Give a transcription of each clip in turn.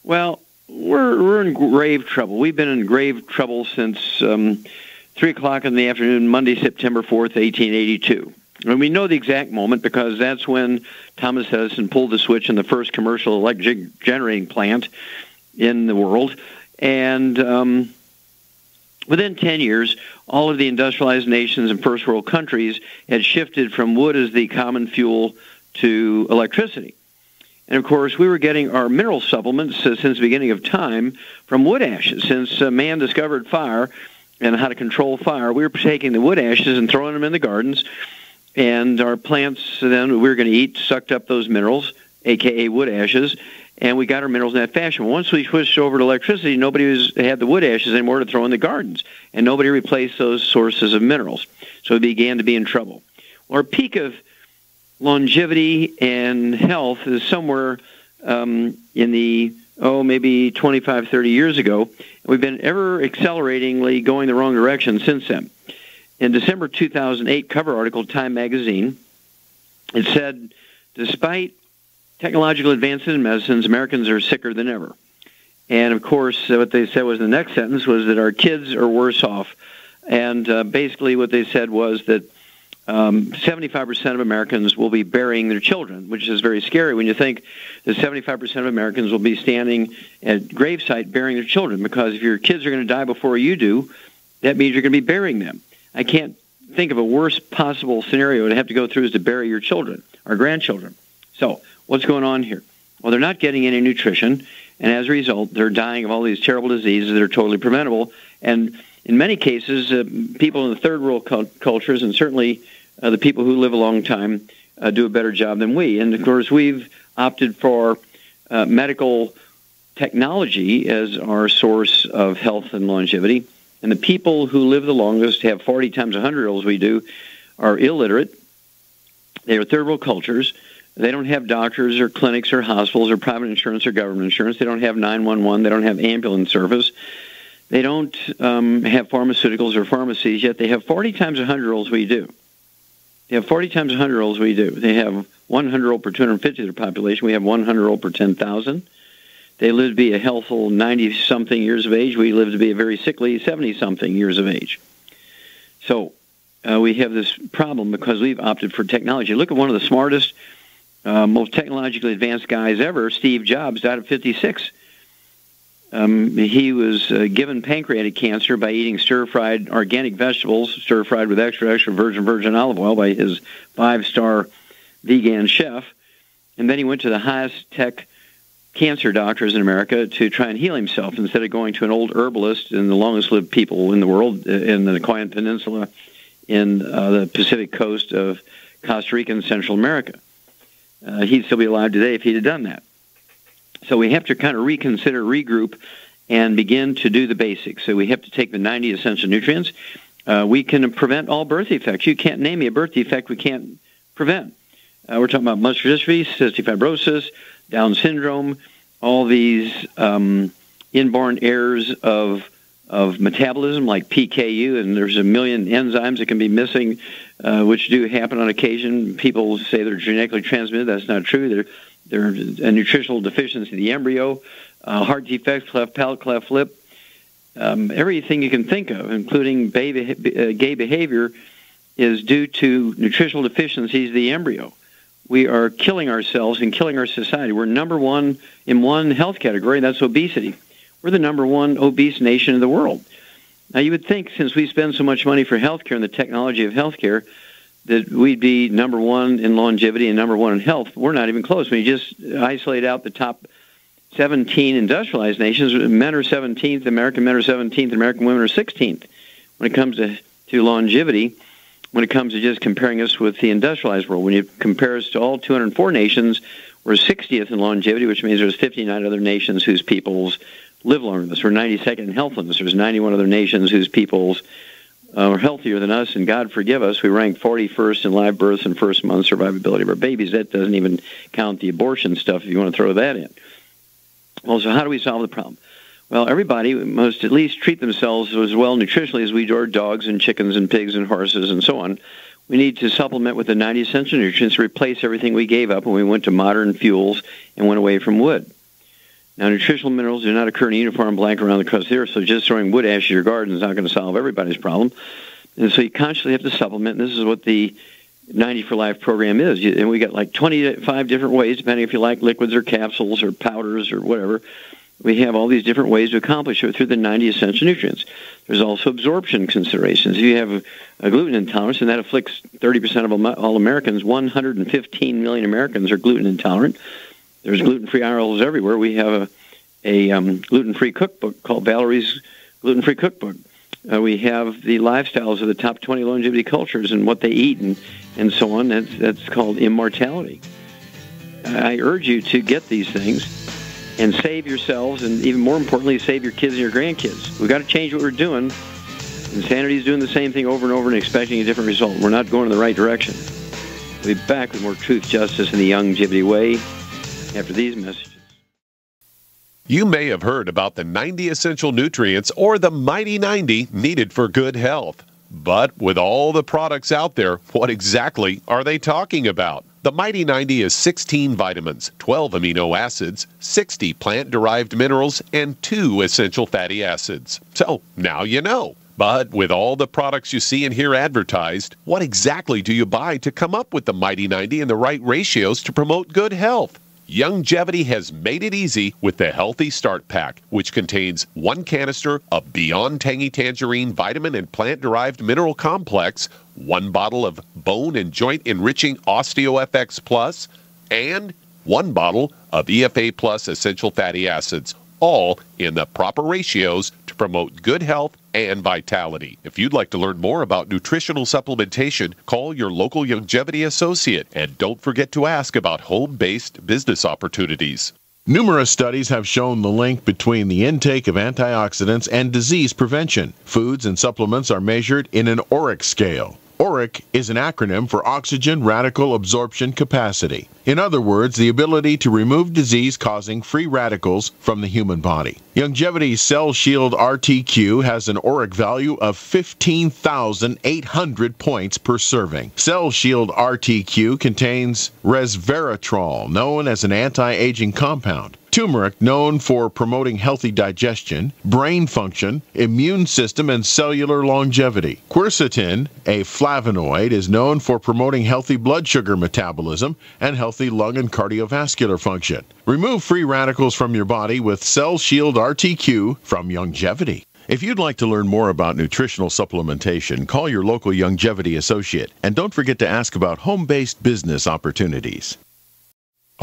Well, we're in grave trouble. We've been in grave trouble since 3 o'clock in the afternoon, Monday, September 4th, 1882. And we know the exact moment because that's when Thomas Edison pulled the switch in the first commercial electric generating plant in the world. And within 10 years, all of the industrialized nations and first world countries had shifted from wood as the common fuel to electricity. And, of course, we were getting our mineral supplements since the beginning of time from wood ashes. Since man discovered fire and how to control fire, we were taking the wood ashes and throwing them in the gardens. And our plants then we were going to eat sucked up those minerals, a.k.a. wood ashes, and we got our minerals in that fashion. Once we switched over to electricity, nobody had the wood ashes anymore to throw in the gardens, and nobody replaced those sources of minerals. So we began to be in trouble. Our peak of longevity and health is somewhere in the, maybe 25, 30 years ago. We've been ever acceleratingly going the wrong direction since then. In December 2008 cover article, Time magazine, it said, despite technological advances in medicines, Americans are sicker than ever. And, of course, what they said was the next sentence was that our kids are worse off. And basically what they said was that 75% of Americans will be burying their children, which is very scary when you think that 75% of Americans will be standing at gravesite burying their children, because if your kids are going to die before you do, that means you're going to be burying them. I can't think of a worse possible scenario to have to go through is to bury your children, our grandchildren. So what's going on here? Well, they're not getting any nutrition, and as a result, they're dying of all these terrible diseases that are totally preventable. And in many cases, people in the third world cultures, and certainly the people who live a long time, do a better job than we. And, of course, we've opted for medical technology as our source of health and longevity. And the people who live the longest, have 40 times 100 as we do, are illiterate. They are third world cultures. They don't have doctors or clinics or hospitals or private insurance or government insurance. They don't have 911. They don't have ambulance service. They don't have pharmaceuticals or pharmacies, yet they have 40 times 100 as we do. They have 40 times 100 as we do. They have 100 per 250 of their population. We have 100 per 10,000. They live to be a healthful 90-something years of age. We live to be a very sickly 70-something years of age. So we have this problem because we've opted for technology. Look at one of the smartest, most technologically advanced guys ever, Steve Jobs, died at 56. He was given pancreatic cancer by eating stir-fried organic vegetables, stir-fried with extra virgin olive oil by his 5-star vegan chef. And then he went to the highest tech cancer doctors in America to try and heal himself instead of going to an old herbalist and the longest-lived people in the world in the Nicoyan Peninsula in the Pacific coast of Costa Rica and Central America. He'd still be alive today if he'd have done that. So we have to kind of reconsider, regroup, and begin to do the basics. So we have to take the 90 essential nutrients. We can prevent all birth defects. You can't name me a birth defect we can't prevent. We're talking about muscular dystrophy, cystic fibrosis, Down syndrome, all these inborn errors of metabolism like PKU, and there's a million enzymes that can be missing, which do happen on occasion. People say they're genetically transmitted. That's not true. They're a nutritional deficiency of the embryo, heart defects, cleft palate, cleft lip, everything you can think of, including gay behavior, is due to nutritional deficiencies of the embryo. We are killing ourselves and killing our society. We're number one in one health category, and that's obesity. We're the number one obese nation in the world. Now, you would think since we spend so much money for healthcare and the technology of healthcare that we'd be number one in longevity and number one in health. We're not even close. When you just isolate out the top 17 industrialized nations, men are 17th, American men are 17th, American women are 16th when it comes to longevity. When it comes to just comparing us with the industrialized world. When you compare us to all 204 nations, we're 60th in longevity, which means there's 59 other nations whose peoples live longer than us. We're 92nd in healthfulness. There's 91 other nations whose peoples are healthier than us, and God forgive us, we rank 41st in live births and first-month survivability of our babies. That doesn't even count the abortion stuff, if you want to throw that in. Well, so how do we solve the problem? Well, everybody must at least treat themselves as well nutritionally as we do our dogs and chickens and pigs and horses and so on. We need to supplement with the 90 essential nutrients to replace everything we gave up when we went to modern fuels and went away from wood. Now, nutritional minerals do not occur in a uniform blanket around the crust of the earth, so just throwing wood ash in your garden is not going to solve everybody's problem. And so you constantly have to supplement, and this is what the 90 for Life program is. And we got like 25 different ways, depending if you like liquids or capsules or powders or whatever. We have all these different ways to accomplish it through the 90 essential nutrients. There's also absorption considerations. If you have a gluten intolerance, and that afflicts 30% of all Americans, 115 million Americans are gluten intolerant. There's gluten-free aisles everywhere. We have a gluten-free cookbook called Valerie's Gluten-Free Cookbook. We have the lifestyles of the top 20 longevity cultures and what they eat and so on. That's called Immortality. I urge you to get these things and save yourselves, and even more importantly, save your kids and your grandkids. We've got to change what we're doing. Insanity is doing the same thing over and over and expecting a different result. We're not going in the right direction. We'll be back with more truth, justice, and the Longevity Way after these messages. You may have heard about the 90 essential nutrients or the Mighty 90 needed for good health. But with all the products out there, what exactly are they talking about? The Mighty 90 is 16 vitamins, 12 amino acids, 60 plant-derived minerals, and 2 essential fatty acids. So now you know. But with all the products you see and hear advertised, what exactly do you buy to come up with the Mighty 90 and the right ratios to promote good health? Longevity has made it easy with the Healthy Start Pack, which contains 1 canister of Beyond Tangy Tangerine Vitamin and Plant-Derived Mineral Complex, 1 bottle of Bone and Joint Enriching OsteoFX Plus, and 1 bottle of EFA Plus Essential Fatty Acids, all in the proper ratios to promote good health and vitality. If you'd like to learn more about nutritional supplementation, call your local longevity associate, and don't forget to ask about home-based business opportunities. Numerous studies have shown the link between the intake of antioxidants and disease prevention. Foods and supplements are measured in an ORAC scale. ORAC is an acronym for Oxygen Radical Absorption Capacity. In other words, the ability to remove disease-causing free radicals from the human body. Longevity's Cell Shield RTQ has an ORAC value of 15,800 points per serving. Cell Shield RTQ contains resveratrol, known as an anti-aging compound. Turmeric, known for promoting healthy digestion, brain function, immune system, and cellular longevity. Quercetin, a flavonoid, is known for promoting healthy blood sugar metabolism and healthy lung and cardiovascular function. Remove free radicals from your body with Cell Shield RTQ from Longevity. If you'd like to learn more about nutritional supplementation, call your local Longevity associate, and don't forget to ask about home-based business opportunities.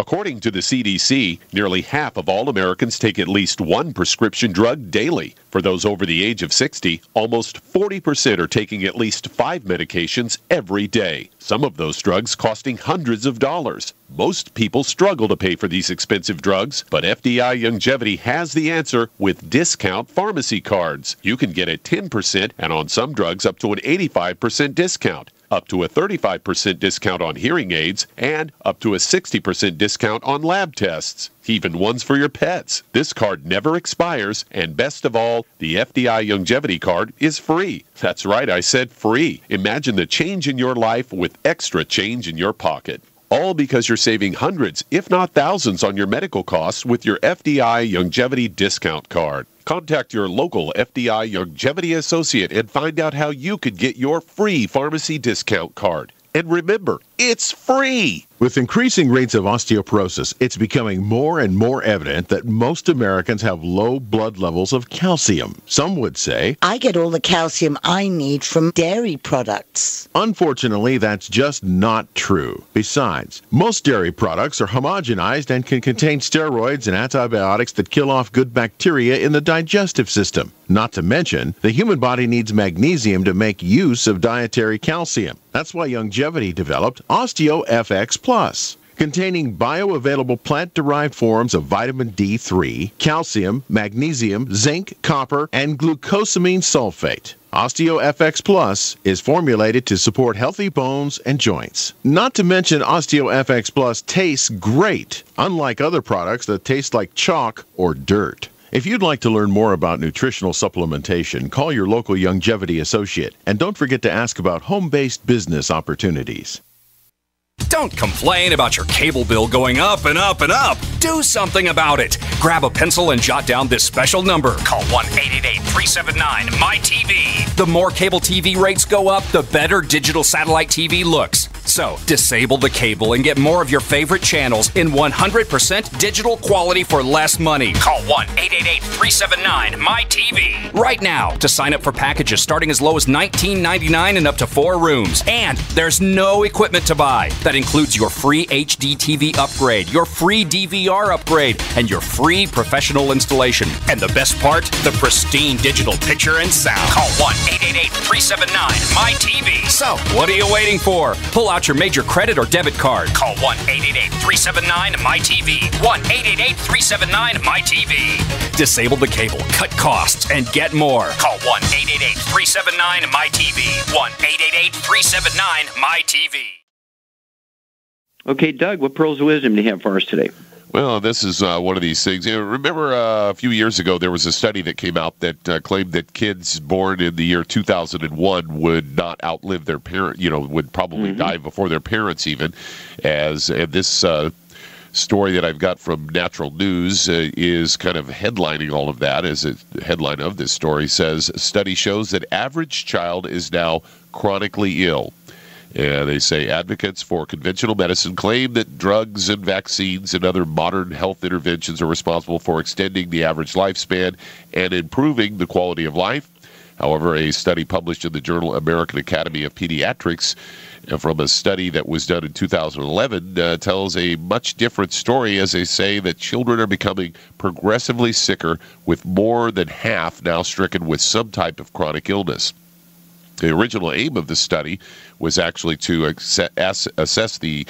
According to the CDC, nearly half of all Americans take at least 1 prescription drug daily. For those over the age of 60, almost 40% are taking at least 5 medications every day. Some of those drugs costing hundreds of dollars. Most people struggle to pay for these expensive drugs, but FDI Longevity has the answer with discount pharmacy cards. You can get a 10% and on some drugs up to an 85% discount, up to a 35% discount on hearing aids, and up to a 60% discount on lab tests, even ones for your pets. This card never expires, and best of all, the FDI Longevity card is free. That's right, I said free. Imagine the change in your life with extra change in your pocket. All because you're saving hundreds, if not thousands, on your medical costs with your FDI Longevity discount card. Contact your local FDI Longevity associate and find out how you could get your free pharmacy discount card. And remember, it's free! With increasing rates of osteoporosis, it's becoming more and more evident that most Americans have low blood levels of calcium. Some would say, I get all the calcium I need from dairy products. Unfortunately, that's just not true. Besides, most dairy products are homogenized and can contain steroids and antibiotics that kill off good bacteria in the digestive system. Not to mention, the human body needs magnesium to make use of dietary calcium. That's why Longevity developed OsteoFX Plus, containing bioavailable plant-derived forms of vitamin D3, calcium, magnesium, zinc, copper, and glucosamine sulfate. OsteoFX Plus is formulated to support healthy bones and joints. Not to mention, OsteoFX Plus tastes great, unlike other products that taste like chalk or dirt. If you'd like to learn more about nutritional supplementation, call your local Longevity associate, and don't forget to ask about home-based business opportunities. Don't complain about your cable bill going up and up and up. Do something about it. Grab a pencil and jot down this special number. Call 1-888-379-MY-TV. The more cable TV rates go up, the better digital satellite TV looks. So, disable the cable and get more of your favorite channels in 100% digital quality for less money. Call 1-888-379-MY-TV right now to sign up for packages starting as low as $19.99 and up to 4 rooms. And there's no equipment to buy. That includes your free HD TV upgrade, your free DVR upgrade, and your free professional installation. And the best part, the pristine digital picture and sound. Call 1-888-379-MY-TV. So, what are you waiting for? Pull out your major credit or debit card. Call 1-888-379-MY-TV. 1-888-379-MY-TV. Disable the cable, cut costs, and get more. Call 1-888-379-MY-TV. 1-888-379-MY-TV. Okay, Doug, what pearls of wisdom do you have for us today? Well, this is one of these things. Remember a few years ago, there was a study that came out that claimed that kids born in the year 2001 would not outlive their parent, would probably die before their parents even. And this story that I've got from Natural News is kind of headlining all of that. As a headline of this story says, study shows that average child is now chronically ill. And they say advocates for conventional medicine claim that drugs and vaccines and other modern health interventions are responsible for extending the average lifespan and improving the quality of life. However, a study published in the journal American Academy of Pediatrics from a study that was done in 2011 tells a much different story, as they say that children are becoming progressively sicker, with more than half now stricken with some type of chronic illness. The original aim of the study was actually to assess the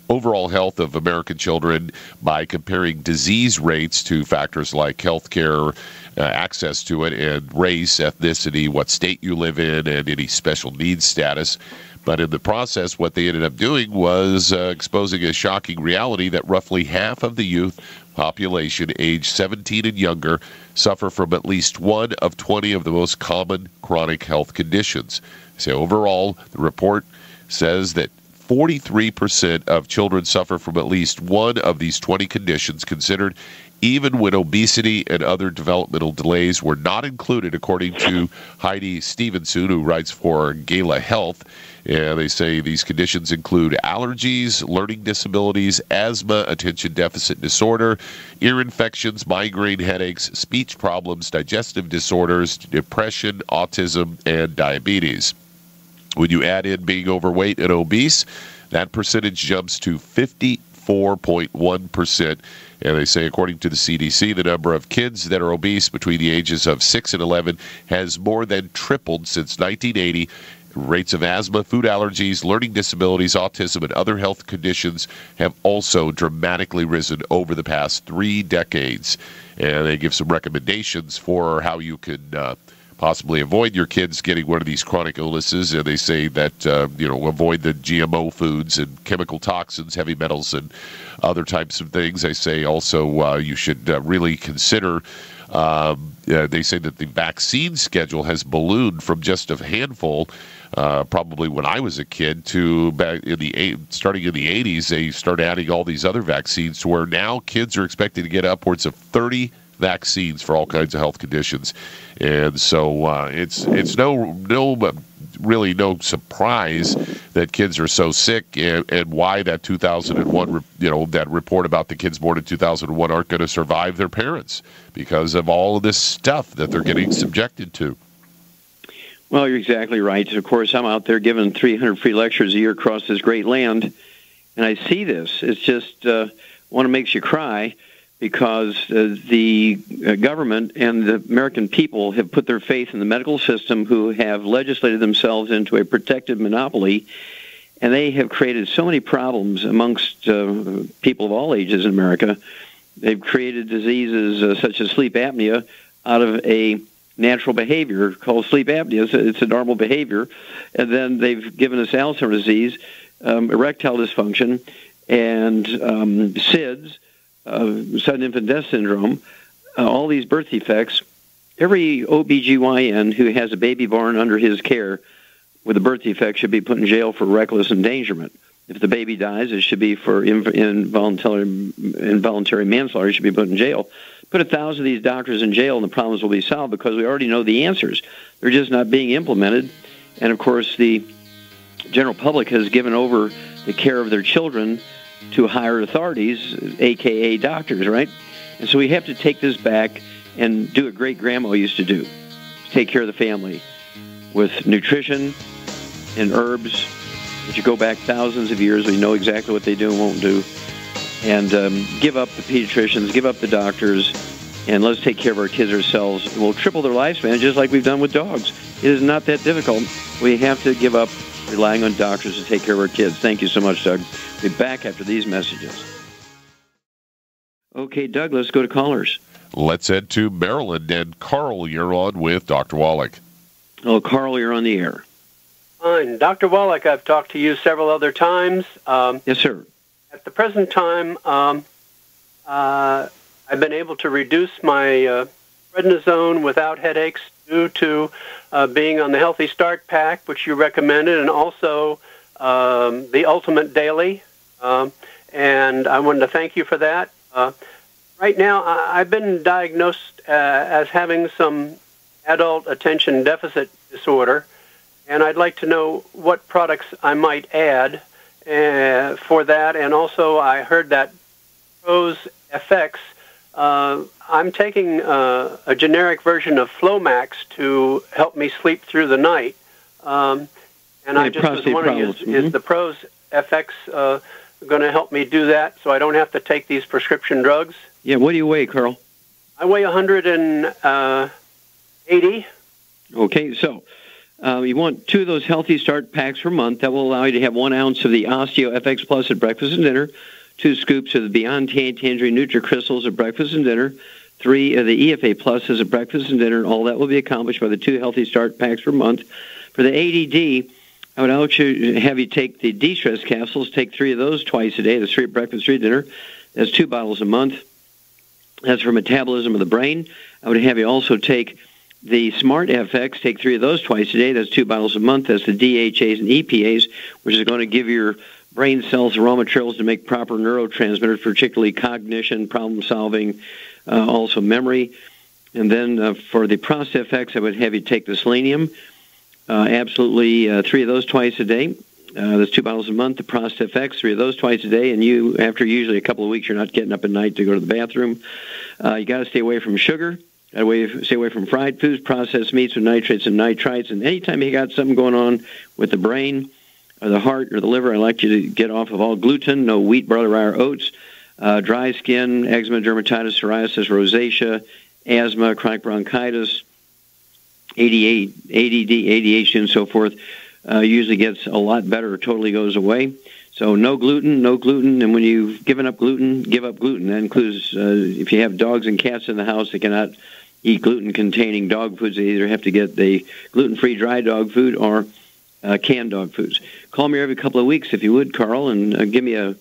overall health of American children by comparing disease rates to factors like health care, access to it, and race, ethnicity, what state you live in, and any special needs status. But in the process, what they ended up doing was exposing a shocking reality that roughly half of the youth population aged 17 and younger suffer from at least one of 20 of the most common chronic health conditions. So overall, the report says that 43% of children suffer from at least one of these 20 conditions considered, even when obesity and other developmental delays were not included, according to Heidi Stevenson, who writes for Gala Health. And they say these conditions include allergies, learning disabilities, asthma, attention deficit disorder, ear infections, migraine headaches, speech problems, digestive disorders, depression, autism, and diabetes. When you add in being overweight and obese, that percentage jumps to 54.1%. And they say, according to the CDC, the number of kids that are obese between the ages of 6 and 11 has more than tripled since 1980. Rates of asthma, food allergies, learning disabilities, autism, and other health conditions have also dramatically risen over the past 3 decades. And they give some recommendations for how you could possibly avoid your kids getting one of these chronic illnesses. And they say that, avoid the GMO foods and chemical toxins, heavy metals, and other types of things. They say also you should really consider they say that the vaccine schedule has ballooned from just a handful, probably when I was a kid, to back in starting in the 80s. They started adding all these other vaccines to where now kids are expected to get upwards of 30 vaccines for all kinds of health conditions. And so it's really no surprise that kids are so sick, and why that 2001, that report about the kids born in 2001 aren't going to survive their parents because of all of this stuff that they're getting subjected to. Well, you're exactly right. Of course, I'm out there giving 300 free lectures a year across this great land, and I see this. It's just one that makes you cry, because the government and the American people have put their faith in the medical system, who have legislated themselves into a protected monopoly, and they have created so many problems amongst people of all ages in America. They've created diseases such as sleep apnea out of a natural behavior called sleep apnea. It's a normal behavior. And then they've given us Alzheimer's disease, erectile dysfunction, and SIDS, sudden infant death syndrome, all these birth defects. Every OBGYN who has a baby born under his care with a birth defect should be put in jail for reckless endangerment. If the baby dies, it should be for involuntary manslaughter. It should be put in jail. Put 1,000 of these doctors in jail, and the problems will be solved because we already know the answers. They're just not being implemented. And, of course, the general public has given over the care of their children to higher authorities, a.k.a. doctors, right? And so we have to take this back and do what great-grandma used to do, take care of the family with nutrition and herbs. If you go back thousands of years, we know exactly what they do and won't do. And give up the pediatricians, give up the doctors, and let's take care of our kids ourselves. We'll triple their lifespan just like we've done with dogs. It is not that difficult. We have to give up relying on doctors to take care of our kids. Thank you so much, Doug. We'll be back after these messages. Okay, Doug, let's go to callers. Let's head to Maryland. And Carl, you're on with Dr. Wallach. Oh, Carl, you're on the air. Fine. Dr. Wallach, I've talked to you several other times. Yes, sir. At the present time, I've been able to reduce my prednisone without headaches due to being on the Healthy Start Pack, which you recommended, and also the Ultimate Daily. And I wanted to thank you for that. Right now, I've been diagnosed as having some adult attention deficit disorder, and I'd like to know what products I might add for that. And also, I heard that Pros FX, I'm taking a generic version of Flomax to help me sleep through the night. And I just was wondering, is the Pros FX going to help me do that so I don't have to take these prescription drugs? Yeah, what do you weigh, Carl? I weigh 180. Okay, so you want 2 of those Healthy Start packs per month. That will allow you to have 1 ounce of the Osteo FX Plus at breakfast and dinner, 2 scoops of the Beyond Tangerine Nutri-Crystals at breakfast and dinner, 3 of the EFA Pluses at breakfast and dinner. All that will be accomplished by the 2 Healthy Start packs per month. For the ADD, I would have you take the de-stress capsules, take 3 of those twice a day. That's 3 at breakfast, 3 at dinner. That's 2 bottles a month. That's for metabolism of the brain. I would have you also take the Smart FX, take 3 of those twice a day. That's 2 bottles a month. That's the DHAs and EPAs, which is going to give your brain cells the raw materials to make proper neurotransmitters, particularly cognition, problem-solving, also memory. And then for the Prost FX, I would have you take the selenium. Absolutely 3 of those twice a day. That's 2 bottles a month. The Prost FX, 3 of those twice a day. And you, after usually a couple of weeks, you're not getting up at night to go to the bathroom. You got to stay away from sugar. Stay away from fried foods, processed meats with nitrates and nitrites. And anytime you got something going on with the brain or the heart or the liver, I'd like you to get off of all gluten, no wheat, barley, rye, or oats, dry skin, eczema, dermatitis, psoriasis, rosacea, asthma, chronic bronchitis, ADD, ADHD, and so forth. Usually gets a lot better or totally goes away. So no gluten. And when you've given up gluten, give up gluten. That includes if you have dogs and cats in the house, they cannot eat gluten-containing dog foods. They either have to get the gluten-free dry dog food or canned dog foods. Call me every couple of weeks, if you would, Carl, and give me a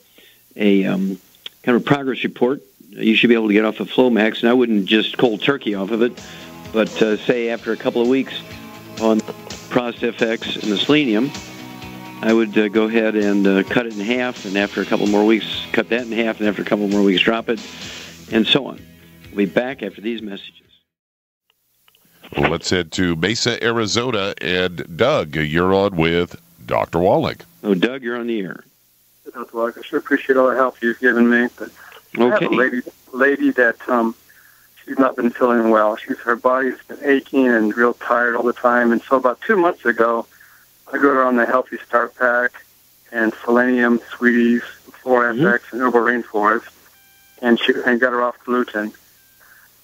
kind of a progress report. You should be able to get off of Flomax, and I wouldn't just cold turkey off of it, but say after a couple of weeks on Prost FX and the selenium, I would go ahead and cut it in half, and after a couple more weeks, cut that in half, and after a couple more weeks, drop it, and so on. We'll be back after these messages. Well, let's head to Mesa, Arizona, and Doug, you're on with Dr. Wallach. Oh, Doug, you're on the air. Dr. Wallach, I sure appreciate all the help you've given me. But I have a lady that she's not been feeling well. Her body's been aching and real tired all the time. And so about 2 months ago, I got her on the Healthy Start Pack and Selenium, Sweeties, 4FX, and Herbal Rainforest, and got her off gluten.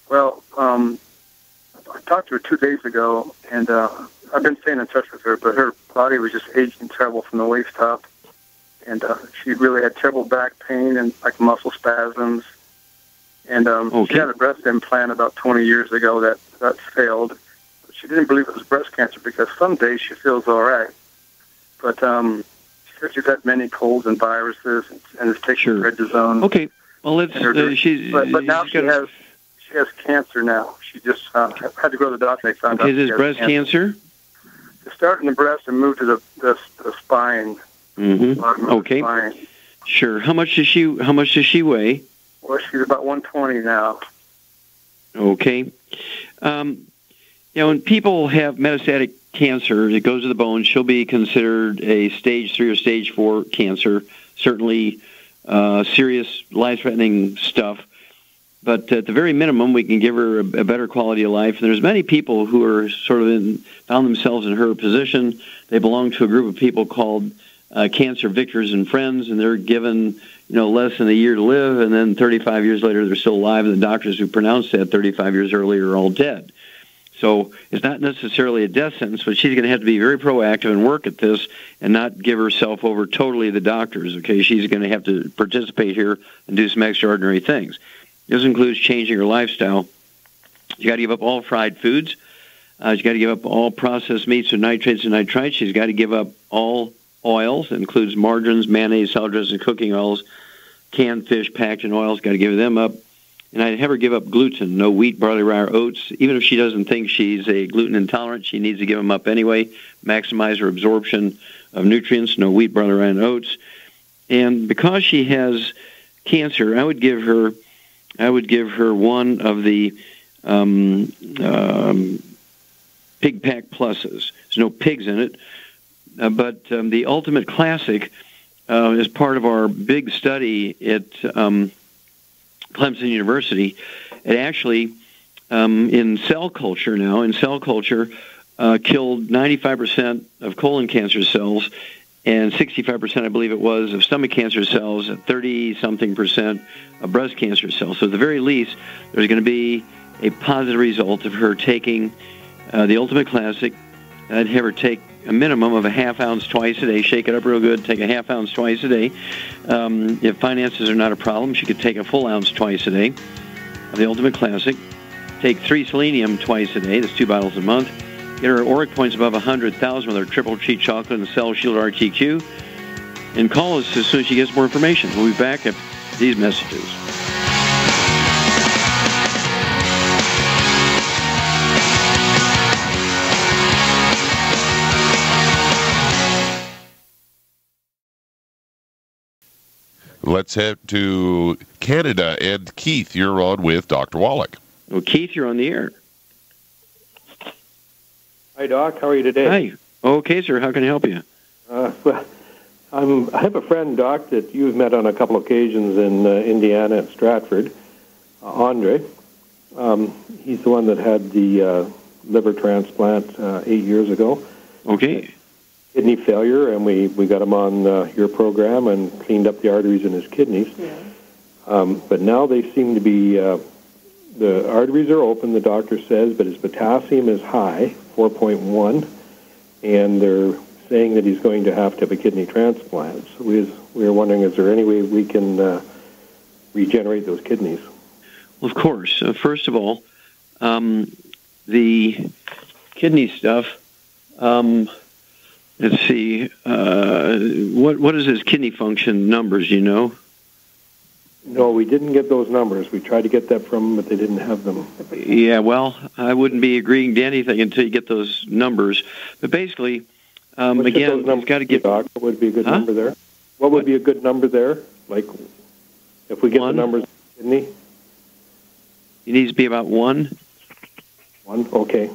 Well, I talked to her 2 days ago, and I've been staying in touch with her, but her body was just aching terrible from the waist up, and she really had terrible back pain and like muscle spasms. And she had a breast implant about 20 years ago that failed. But she didn't believe it was breast cancer because some days she feels all right. But she said she's had many colds and viruses and is taking prednisone. Okay, well, let's. But now she has cancer now. She just had to go to the doctor. They found out. Is this breast cancer? It started in the breast and moved to the spine. Mm-hmm. Okay. Fine. Sure. How much does she weigh? Well, she's about 120 now. Okay. When people have metastatic cancer, it goes to the bone. She'll be considered a stage 3 or stage 4 cancer. Certainly serious, life-threatening stuff. But at the very minimum, we can give her a better quality of life. And there's many people who are sort of found themselves in her position. They belong to a group of people called Cancer Victors and Friends, and they're given less than a year to live, and then 35 years later they're still alive, and the doctors who pronounced that 35 years earlier are all dead. So it's not necessarily a death sentence, but she's going to have to be very proactive and work at this and not give herself over totally to the doctors, okay? She's going to have to participate here and do some extraordinary things. This includes changing her lifestyle. She's got to give up all fried foods. She's got to give up all processed meats with nitrates and nitrites. She's got to give up all oils. It includes margarines, mayonnaise, salad dressing, cooking oils, canned fish, packed in oils. Got to give them up. And I'd have her give up gluten, no wheat, barley, rye, or oats. Even if she doesn't think she's a gluten intolerant, she needs to give them up anyway. Maximize her absorption of nutrients, no wheat, barley, rye, and oats. And because she has cancer, I would give her one of the Pig Pack Pluses. There's no pigs in it, but the Ultimate Classic is part of our big study at Clemson University. It actually, in cell culture, killed 95% of colon cancer cells and 65%, I believe it was, of stomach cancer cells, 30-something% of breast cancer cells. So at the very least, there's going to be a positive result of her taking the Ultimate Classic. I'd have her take a minimum of a half ounce twice a day, shake it up real good, take a half ounce twice a day. If finances are not a problem, she could take a full ounce twice a day of the Ultimate Classic. Take 3 selenium twice a day, that's 2 bottles a month. Get her auric points above 100,000 with her triple cheat chocolate and Cell Shield RTQ. And call us as soon as she gets more information. We'll be back after these messages. Let's head to Canada. And Keith, you're on with Dr. Wallach. Well, Keith, you're on the air. Hi, Doc. How are you today? Hi. Okay, sir. How can I help you? Well, I have a friend, Doc, that you've met on a couple occasions in Indiana at Stratford, Andre. He's the one that had the liver transplant 8 years ago. Okay. Kidney failure, and we got him on your program and cleaned up the arteries in his kidneys. Yeah. But now they seem to be, the arteries are open, the doctor says, but his potassium is high, 4.1, and they're saying that he's going to have a kidney transplant. So we were wondering, is there any way we can regenerate those kidneys? Well, of course. First of all, the kidney stuff, let's see, what is his kidney function numbers, you know? No, we didn't get those numbers. We tried to get that from them, but they didn't have them. Yeah, well, I wouldn't be agreeing to anything until you get those numbers. But basically, again, you've got to get... Doc, what would be a good number there? What would be a good number there? Like, if we get the numbers in the kidney? It needs to be about 1. 1, okay.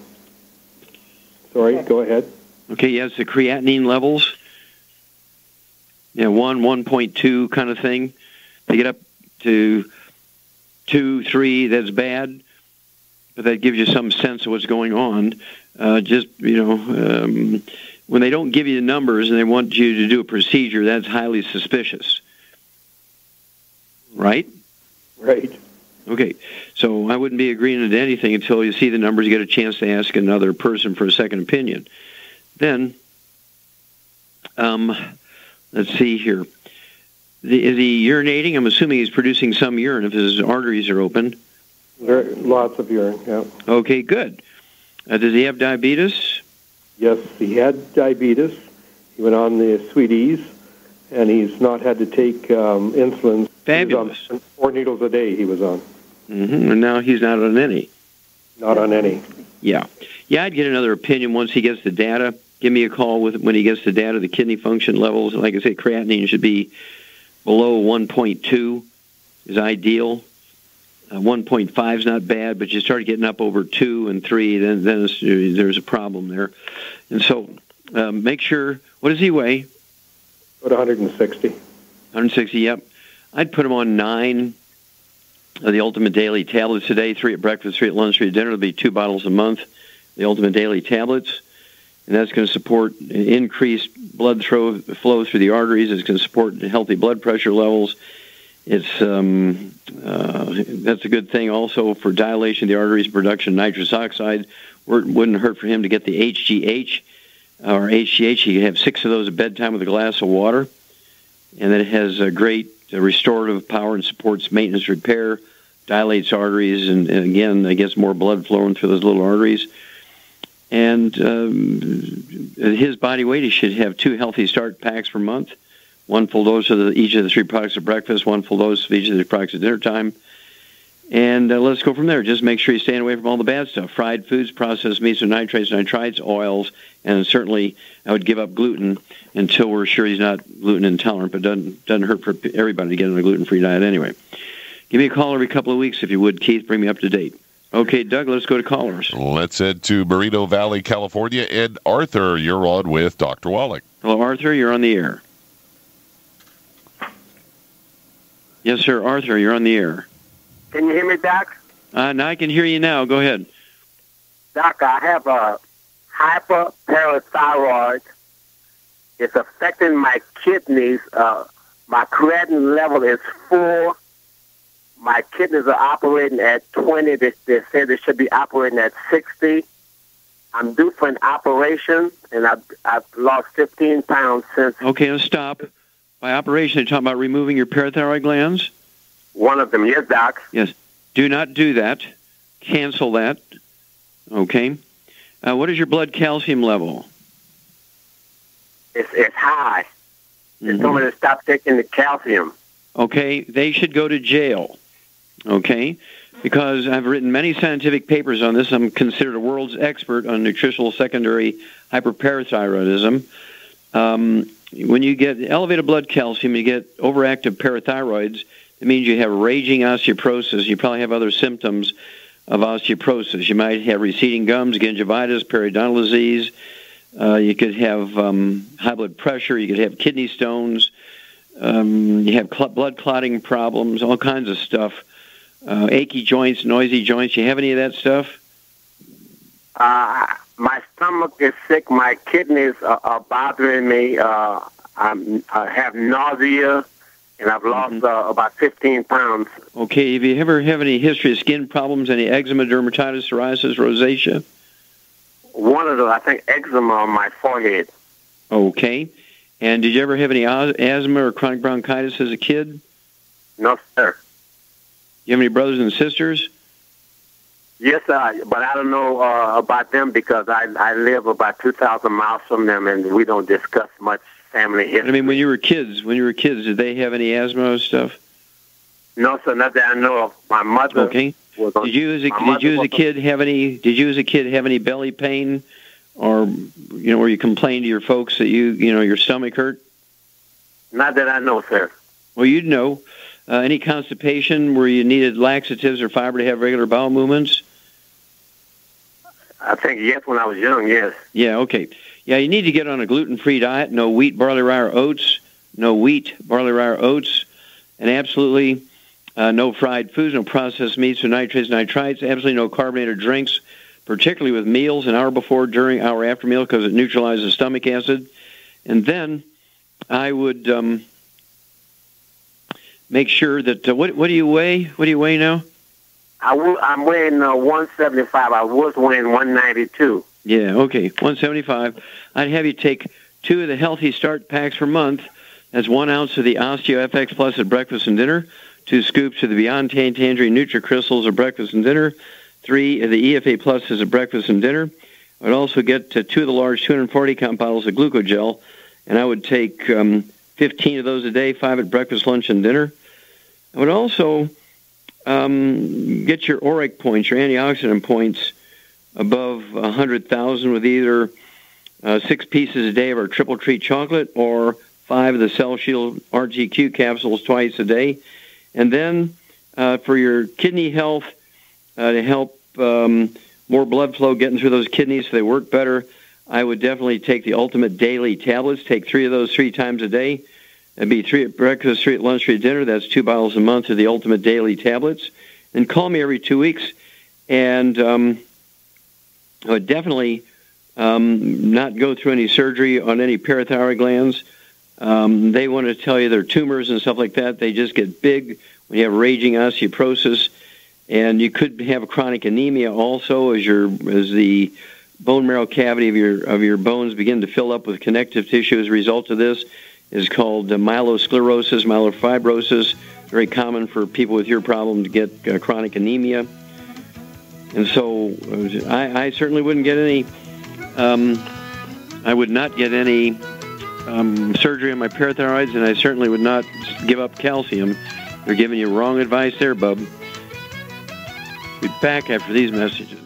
Sorry, go ahead. Okay, yes, the creatinine levels. Yeah, 1, 1.2 kind of thing. They get up to 2, 3, that's bad, but that gives you some sense of what's going on. When they don't give you the numbers and they want you to do a procedure, that's highly suspicious. Right? Right. Okay, so I wouldn't be agreeing to anything until you see the numbers, you get a chance to ask another person for a second opinion. Then, let's see here. Is he urinating? I'm assuming he's producing some urine if his arteries are open. Lots of urine, yeah. Okay, good. Does he have diabetes? Yes, he had diabetes. He went on the Sweeties, and he's not had to take insulin. Fabulous. 4 needles a day he was on. Mm-hmm. And now he's not on any. Not on any. Yeah. Yeah, I'd get another opinion once he gets the data. give me a call when he gets the data. The kidney function levels, like I say, creatinine should be below 1.2 is ideal. 1.5 is not bad, but you start getting up over 2 and 3, then there's a problem there. And so make sure, what does he weigh? About 160. 160, yep. I'd put him on 9 of the Ultimate Daily tablets today, 3 at breakfast, 3 at lunch, 3 at dinner. It'll be 2 bottles a month, the Ultimate Daily tablets. And that's going to support increased blood flow through the arteries. It's going to support healthy blood pressure levels. It's that's a good thing also for dilation of the arteries, production of nitrous oxide. Wouldn't hurt for him to get the HGH or HGH. He could have 6 of those at bedtime with a glass of water. And then it has a great restorative power and supports maintenance repair, dilates arteries, and again, it gets more blood flowing through those little arteries. And his body weight, he should have 2 Healthy Start packs per month, 1 full dose of each of the 3 products at breakfast, 1 full dose of each of the products at dinner time. And let's go from there. Just make sure you're staying away from all the bad stuff. Fried foods, processed meats, and nitrites, oils, and certainly I would give up gluten until we're sure he's not gluten intolerant, but doesn't hurt for everybody to get on a gluten-free diet anyway. Give me a call every couple of weeks if you would, Keith. Bring me up to date. Okay, Doug, let's go to callers. Let's head to Moreno Valley, California. And Arthur, you're on with Dr. Wallach. Hello, Arthur. You're on the air. Yes, sir. Arthur, you're on the air. Can you hear me, Doc? Now I can hear you now. Go ahead. Doc, I have a hyperparathyroid. It's affecting my kidneys. My creatinine level is 4. My kidneys are operating at 20. They say they should be operating at 60. I'm due for an operation, and I've lost 15 pounds since. Okay, let's stop. By operation, you're talking about removing your parathyroid glands? One of them, yes, Doc. Yes. Do not do that. Cancel that. Okay. What is your blood calcium level? It's high. They told me to stop taking the calcium. Okay. They should go to jail. Okay. Because I've written many scientific papers on this. I'm considered a world's expert on nutritional secondary hyperparathyroidism. When you get elevated blood calcium, you get overactive parathyroids. It means you have raging osteoporosis. You probably have other symptoms of osteoporosis. You might have receding gums, gingivitis, periodontal disease. You could have high blood pressure. You could have kidney stones. You have blood clotting problems, all kinds of stuff. Achy joints, noisy joints. You have any of that stuff? My stomach is sick. My kidneys are bothering me. I have nausea, and I've lost about 15 pounds. Okay. Have you ever have any history of skin problems, any eczema, dermatitis, psoriasis, rosacea? One of those, I think, eczema on my forehead. Okay. And did you ever have any asthma or chronic bronchitis as a kid? No, sir. You have any brothers and sisters? Yes, but I don't know about them because I live about 2,000 miles from them, and we don't discuss much family history. I mean, when you were kids, did they have any asthma stuff? No, sir, not that I know of. My mother. Okay. Did you as a kid have any belly pain, or where you complained to your folks that your stomach hurt? Not that I know, sir. Well, you'd know. Any constipation where you needed laxatives or fiber to have regular bowel movements? I think yes, when I was young, yes. Yeah, okay. Yeah, you need to get on a gluten-free diet. No wheat, barley, rye, or oats. No wheat, barley, rye, or oats. And absolutely no fried foods, no processed meats or nitrates, nitrites. Absolutely no carbonated drinks, particularly with meals, an hour before, during, hour after meal, because it neutralizes stomach acid. And then I would make sure that, what do you weigh? What do you weigh now? I'm weighing 175. I was weighing 192. Yeah, okay, 175. I'd have you take 2 of the Healthy Start packs per month. That's 1 ounce of the Osteo FX Plus at breakfast and dinner, 2 scoops of the Beyond Tangerine Nutri-Crystals at breakfast and dinner, 3 of the EFA Pluses at breakfast and dinner. I'd also get 2 of the large 240-count bottles of glucogel, and I would take 15 of those a day, 5 at breakfast, lunch, and dinner. I would also get your ORAC points, your antioxidant points, above 100,000 with either 6 pieces a day of our Triple Treat chocolate, or 5 of the Cell Shield RGQ capsules twice a day. And then for your kidney health, to help more blood flow getting through those kidneys so they work better, I would definitely take the Ultimate Daily Tablets. Take 3 of those 3 times a day. That'd be 3 at breakfast, 3 at lunch, 3 at dinner. That's 2 bottles a month of the Ultimate Daily Tablets. And call me every 2 weeks. And I would definitely not go through any surgery on any parathyroid glands. They want to tell you they're tumors and stuff like that. They just get big when you have raging osteoporosis. And you could have a chronic anemia also as the bone marrow cavity of your bones begin to fill up with connective tissue as a result of this. Is called myelosclerosis, myelofibrosis. Very common for people with your problem to get chronic anemia. And so I certainly wouldn't get any, I would not get any surgery on my parathyroids, and I certainly would not give up calcium. They're giving you wrong advice there, bub. Be back after these messages.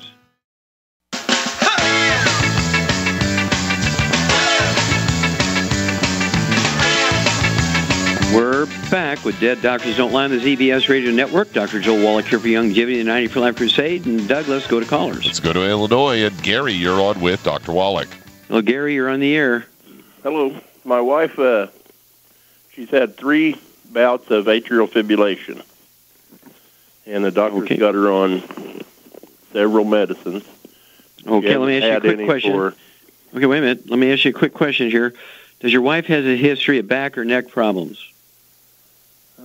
We're back with Dead Doctors Don't Lie on the ZBS Radio Network. Dr. Joel Wallach here for Youngevity, the 90 for Life Crusade. And Doug, let's go to callers. Let's go to Illinois. And Gary, you're on with Dr. Wallach. Well, Gary, you're on the air. Hello. My wife, she's had 3 bouts of atrial fibrillation. And the doctor's got her on several medicines. Okay, let me ask you a quick question. Okay, wait a minute. Let me ask you a quick question here. Does your wife have a history of back or neck problems?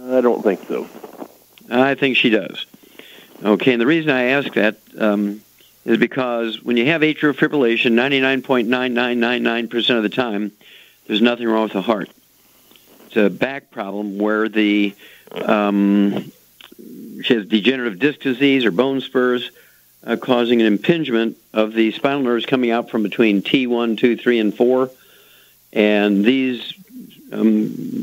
I don't think so. I think she does. Okay, and the reason I ask that is because when you have atrial fibrillation, 99.9999% of the time, there's nothing wrong with the heart. It's a back problem where she has degenerative disc disease or bone spurs causing an impingement of the spinal nerves coming out from between T1, 2, 3, and 4. And these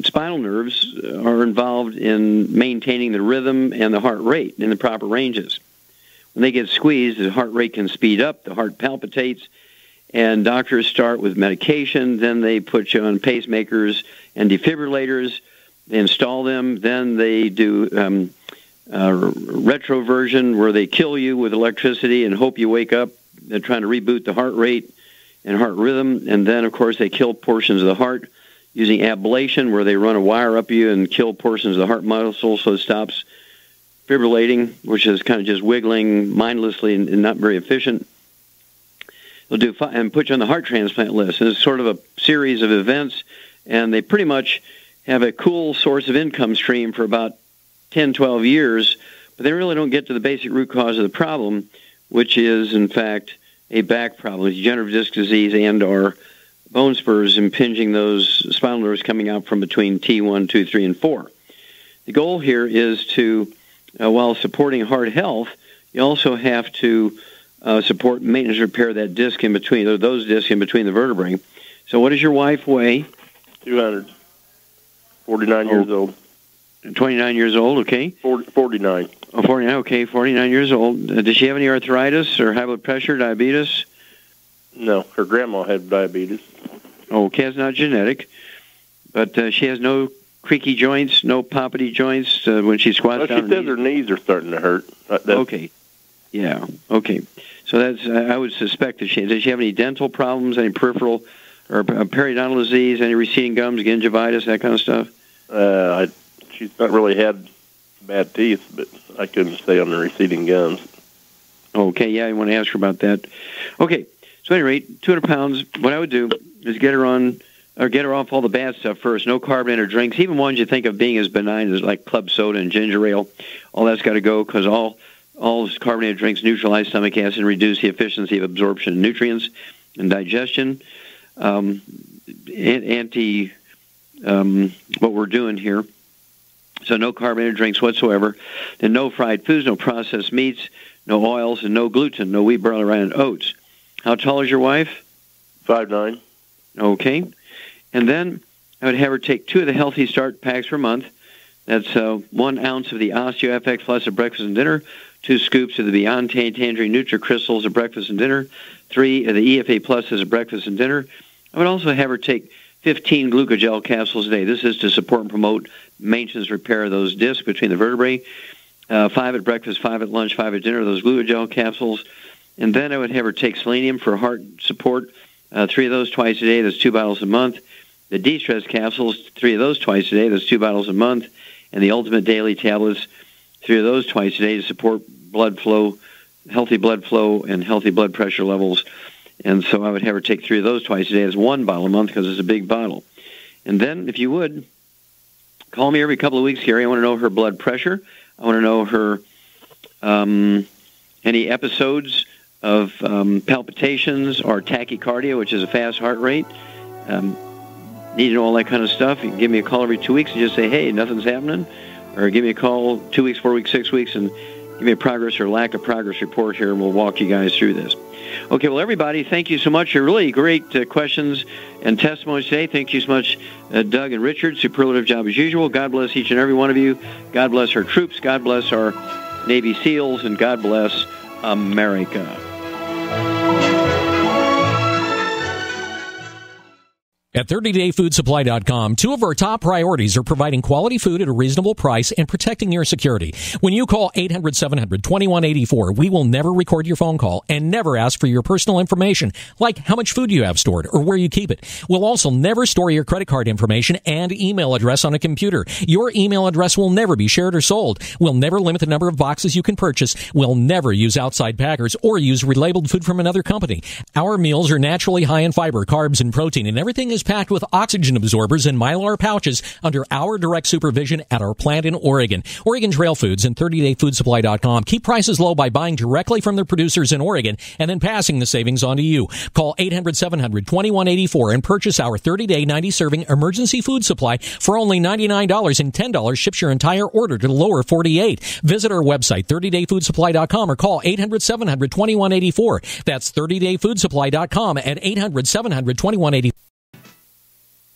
spinal nerves are involved in maintaining the rhythm and the heart rate in the proper ranges. When they get squeezed, the heart rate can speed up, the heart palpitates, and doctors start with medication. Then they put you on pacemakers and defibrillators. They install them. Then they do retroversion, where they kill you with electricity and hope you wake up. They're trying to reboot the heart rate and heart rhythm. And then, of course, they kill portions of the heart using ablation, where they run a wire up you and kill portions of the heart muscle so it stops fibrillating, which is kind of just wiggling mindlessly and not very efficient. They'll do and put you on the heart transplant list. And it's sort of a series of events, and they pretty much have a cool source of income stream for about 10, 12 years, but they really don't get to the basic root cause of the problem, which is, in fact, a back problem, degenerative disc disease and or bone spurs impinging those spinal nerves coming out from between T1, 2, 3, and 4. The goal here is to, while supporting heart health, you also have to support maintenance repair of that disc in between, or those discs in between the vertebrae. So what does your wife weigh? 200. 49 years old. 29 years old, okay. 49. Oh, 49, okay, 49 years old. Does she have any arthritis or high blood pressure, diabetes? No, her grandma had diabetes. Okay, it's not genetic. But she has no creaky joints, no poppity joints when she squats down. She says her knees are starting to hurt. Okay. Yeah, okay. So that's, I would suspect that does she have any dental problems, any peripheral or periodontal disease, any receding gums, gingivitis, that kind of stuff? She's not really had bad teeth, but I couldn't say on the receding gums. Okay, yeah, I want to ask her about that. Okay, so at any rate, 200 pounds, what I would do is get her on, or get her off all the bad stuff first. No carbonated drinks, even ones you think of being as benign as like club soda and ginger ale. All that's got to go, because all carbonated drinks neutralize stomach acid and reduce the efficiency of absorption of nutrients and digestion. What we're doing here. So no carbonated drinks whatsoever. Then no fried foods, no processed meats, no oils, and no gluten, no wheat, barley, rye, and oats. How tall is your wife? 5'9". Okay. And then I would have her take 2 of the Healthy Start packs per month. That's 1 ounce of the Osteo FX Plus at breakfast and dinner, 2 scoops of the Beyond Tangerine NutriCrystals at breakfast and dinner, 3 of the EFA Plus as a breakfast and dinner. I would also have her take 15 glucogel capsules a day. This is to support and promote maintenance repair of those discs between the vertebrae. 5 at breakfast, 5 at lunch, 5 at dinner, those glucogel capsules. And then I would have her take selenium for heart support, 3 of those twice a day. That's 2 bottles a month. The de-stress capsules, 3 of those twice a day. That's 2 bottles a month. And the ultimate daily tablets, 3 of those twice a day to support blood flow, healthy blood flow, and healthy blood pressure levels. And so I would have her take 3 of those twice a day as 1 bottle a month because it's a big bottle. And then, if you would, call me every couple of weeks, Gary. I want to know her blood pressure. I want to know her any episodes of palpitations or tachycardia, which is a fast heart rate. Need to know all that kind of stuff. You can give me a call every 2 weeks and just say, hey, nothing's happening. Or give me a call 2 weeks, 4 weeks, 6 weeks, and give me a progress or lack of progress report here, and we'll walk you guys through this. Okay, well, everybody, thank you so much. You're really great questions and testimonies today. Thank you so much, Doug and Richard. Superlative job as usual. God bless each and every one of you. God bless our troops. God bless our Navy SEALs. And God bless America. At 30dayfoodsupply.com, 2 of our top priorities are providing quality food at a reasonable price and protecting your security. When you call 800-700-2184, we will never record your phone call and never ask for your personal information, like how much food you have stored or where you keep it. We'll also never store your credit card information and email address on a computer. Your email address will never be shared or sold. We'll never limit the number of boxes you can purchase. We'll never use outside packers or use relabeled food from another company. Our meals are naturally high in fiber, carbs, and protein, and everything is packed with oxygen absorbers and Mylar pouches under our direct supervision at our plant in Oregon. Oregon Trail Foods and 30dayfoodsupply.com keep prices low by buying directly from their producers in Oregon and then passing the savings on to you. Call 800-700-2184 and purchase our 30-day 90-serving emergency food supply for only $99, and $10 ships your entire order to the lower 48. Visit our website, 30dayfoodsupply.com, or call 800-700-2184. That's 30dayfoodsupply.com at 800-700-2184.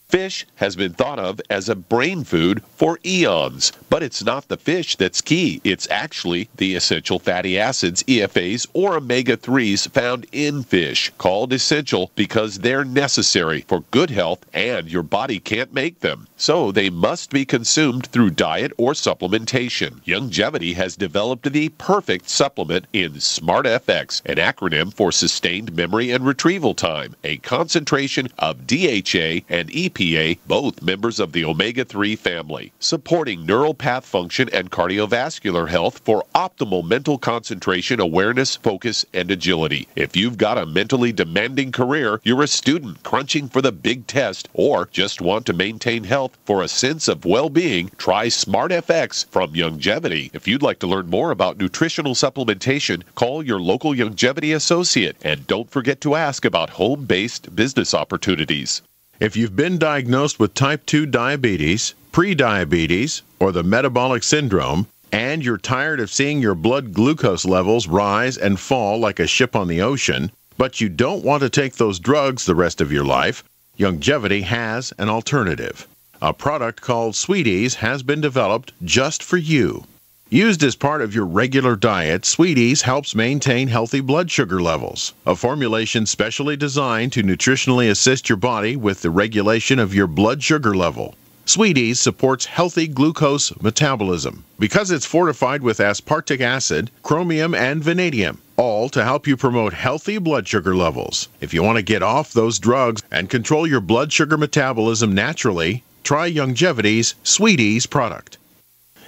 Fish has been thought of as a brain food for eons, but it's not the fish that's key. It's actually the essential fatty acids, EFAs, or omega-3s found in fish, called essential because they're necessary for good health and your body can't make them. So they must be consumed through diet or supplementation. Youngevity has developed the perfect supplement in SmartFX, an acronym for Sustained Memory and Retrieval Time, a concentration of DHA and EPA, both members of the omega-3 family, supporting neural path function and cardiovascular health for optimal mental concentration, awareness, focus, and agility. If you've got a mentally demanding career, you're a student crunching for the big test, or just want to maintain health for a sense of well-being, try SmartFX from Youngevity. If you'd like to learn more about nutritional supplementation, call your local Youngevity associate, and don't forget to ask about home-based business opportunities. If you've been diagnosed with type 2 diabetes, prediabetes, or the metabolic syndrome, and you're tired of seeing your blood glucose levels rise and fall like a ship on the ocean, but you don't want to take those drugs the rest of your life, Youngevity has an alternative. A product called Sweeties has been developed just for you. Used as part of your regular diet, Sweeties helps maintain healthy blood sugar levels, a formulation specially designed to nutritionally assist your body with the regulation of your blood sugar level. Sweeties supports healthy glucose metabolism because it's fortified with aspartic acid, chromium, and vanadium, all to help you promote healthy blood sugar levels. If you want to get off those drugs and control your blood sugar metabolism naturally, try Youngevity's Sweeties product.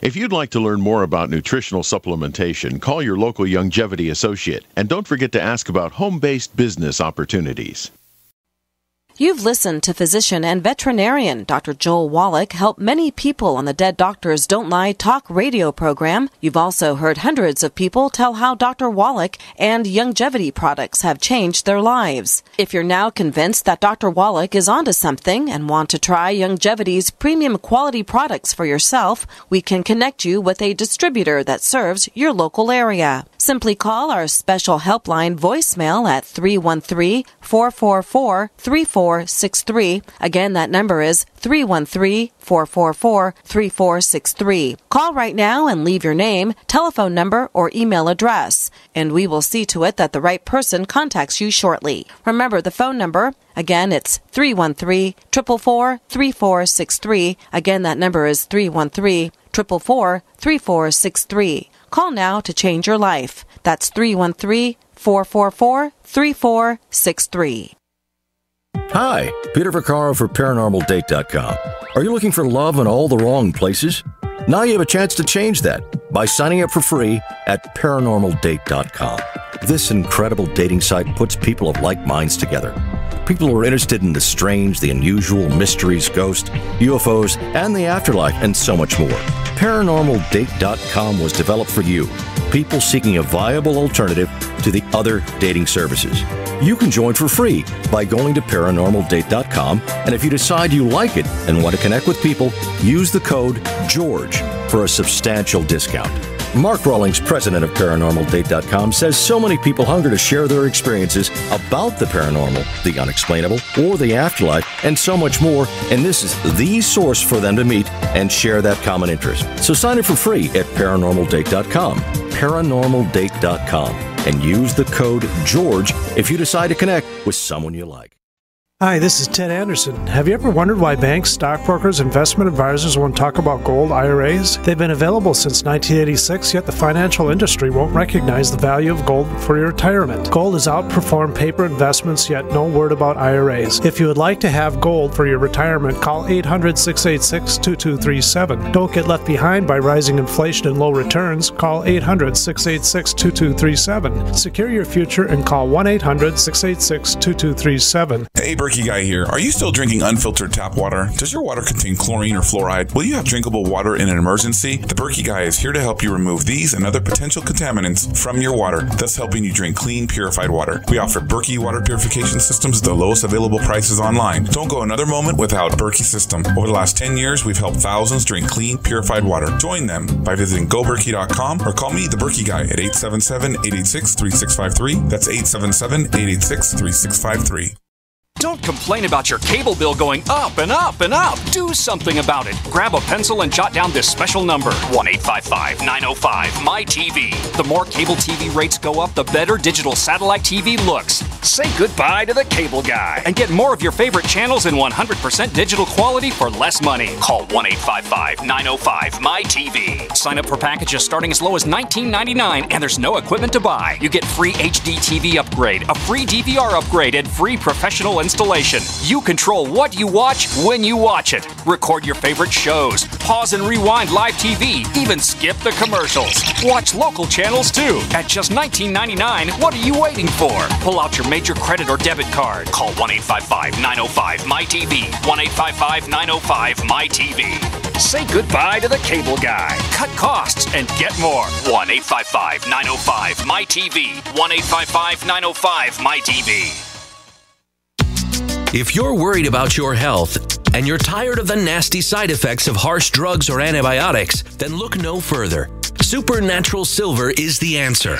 If you'd like to learn more about nutritional supplementation, call your local Youngevity associate, and don't forget to ask about home-based business opportunities. You've listened to physician and veterinarian Dr. Joel Wallach help many people on the Dead Doctors Don't Lie talk radio program. You've also heard hundreds of people tell how Dr. Wallach and Youngevity products have changed their lives. If you're now convinced that Dr. Wallach is onto something and want to try Youngevity's premium quality products for yourself, we can connect you with a distributor that serves your local area. Simply call our special helpline voicemail at 313-444-3463. Again, that number is 313-444-3463. Call right now and leave your name, telephone number, or email address, and we will see to it that the right person contacts you shortly. Remember the phone number. Again, it's 313-444-3463. Again, that number is 313-444-3463. Call now to change your life. That's 313-444-3463. Hi, Peter Vaccaro for ParanormalDate.com. Are you looking for love in all the wrong places? Now you have a chance to change that by signing up for free at ParanormalDate.com. This incredible dating site puts people of like minds together. People who are interested in the strange, the unusual, mysteries, ghosts, UFOs, and the afterlife, and so much more. ParanormalDate.com was developed for you, people seeking a viable alternative to the other dating services. You can join for free by going to ParanormalDate.com, and if you decide you like it and want to connect with people, use the code GEORGE for a substantial discount. Mark Rawlings, president of ParanormalDate.com, says so many people hunger to share their experiences about the paranormal, the unexplainable, or the afterlife, and so much more, and this is the source for them to meet and share that common interest. So sign up for free at ParanormalDate.com, ParanormalDate.com, and use the code GEORGE if you decide to connect with someone you like. Hi, this is Ted Anderson. Have you ever wondered why banks, stockbrokers, investment advisors won't talk about gold IRAs? They've been available since 1986, yet the financial industry won't recognize the value of gold for your retirement. Gold has outperformed paper investments, yet no word about IRAs. If you would like to have gold for your retirement, call 800-686-2237. Don't get left behind by rising inflation and low returns. Call 800-686-2237. Secure your future and call 1-800-686-2237. Hey, Berkey Guy here. Are you still drinking unfiltered tap water? Does your water contain chlorine or fluoride? Will you have drinkable water in an emergency? The Berkey Guy is here to help you remove these and other potential contaminants from your water, thus helping you drink clean, purified water. We offer Berkey water purification systems at the lowest available prices online. Don't go another moment without Berkey system. Over the last 10 years, we've helped thousands drink clean, purified water. Join them by visiting goberkey.com or call me, the Berkey Guy, at 877-886-3653. That's 877-886-3653. Don't complain about your cable bill going up and up and up. Do something about it. Grab a pencil and jot down this special number, 1-855-905-MY-TV. The more cable TV rates go up, the better digital satellite TV looks. Say goodbye to the cable guy and get more of your favorite channels in 100% digital quality for less money. Call 1-855-905-MY-TV. Sign up for packages starting as low as $19.99, and there's no equipment to buy. You get free HD TV upgrade, a free DVR upgrade, and free professional installation. You control what you watch when you watch it. Record your favorite shows, pause and rewind live TV, even skip the commercials. Watch local channels too. At just $19.99, what are you waiting for? Pull out your major credit or debit card. Call 1-855-905-MY-TV. 1-855-905-MY-TV. Say goodbye to the cable guy. Cut costs and get more. 1-855-905-MY-TV. 1-855-905-MY-TV. If you're worried about your health and you're tired of the nasty side effects of harsh drugs or antibiotics, then look no further. Supernatural Silver is the answer.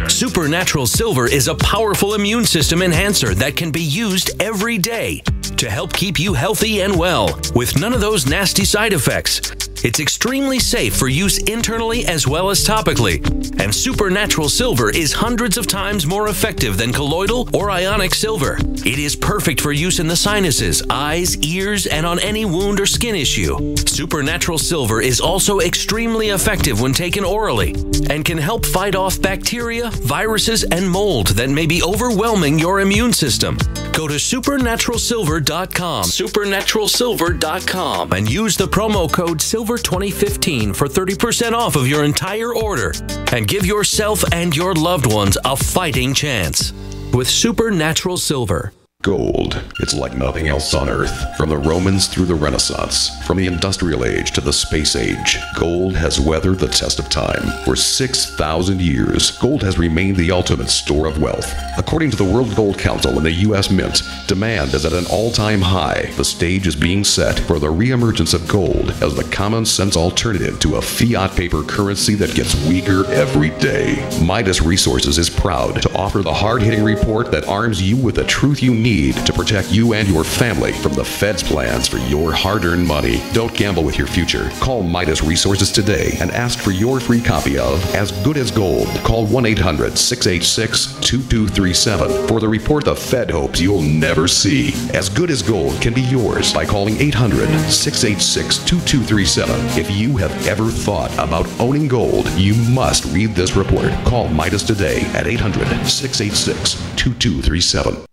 Supernatural Silver is a powerful immune system enhancer that can be used every day to help keep you healthy and well with none of those nasty side effects. It's extremely safe for use internally as well as topically. And Supernatural Silver is hundreds of times more effective than colloidal or ionic silver. It is perfect for use in the sinuses, eyes, ears, and on any wound or skin issue. Supernatural Silver is also extremely effective when taken orally and can help fight off bacteria, viruses, and mold that may be overwhelming your immune system. Go to supernaturalsilver.com, supernaturalsilver.com, and use the promo code SILVER2015 for 30% off of your entire order, and give yourself and your loved ones a fighting chance with Supernatural Silver. Gold. It's like nothing else on Earth. From the Romans through the Renaissance, from the Industrial Age to the Space Age, gold has weathered the test of time. For 6,000 years, gold has remained the ultimate store of wealth. According to the World Gold Council and the U.S. Mint, demand is at an all-time high. The stage is being set for the reemergence of gold as the common-sense alternative to a fiat paper currency that gets weaker every day. Midas Resources is proud to offer the hard-hitting report that arms you with the truth you need to protect you and your family from the Fed's plans for your hard-earned money. Don't gamble with your future. Call Midas Resources today and ask for your free copy of As Good as Gold. Call 1-800-686-2237 for the report the Fed hopes you'll never see. As Good as Gold can be yours by calling 800-686-2237. If you have ever thought about owning gold, you must read this report. Call Midas today at 800-686-2237.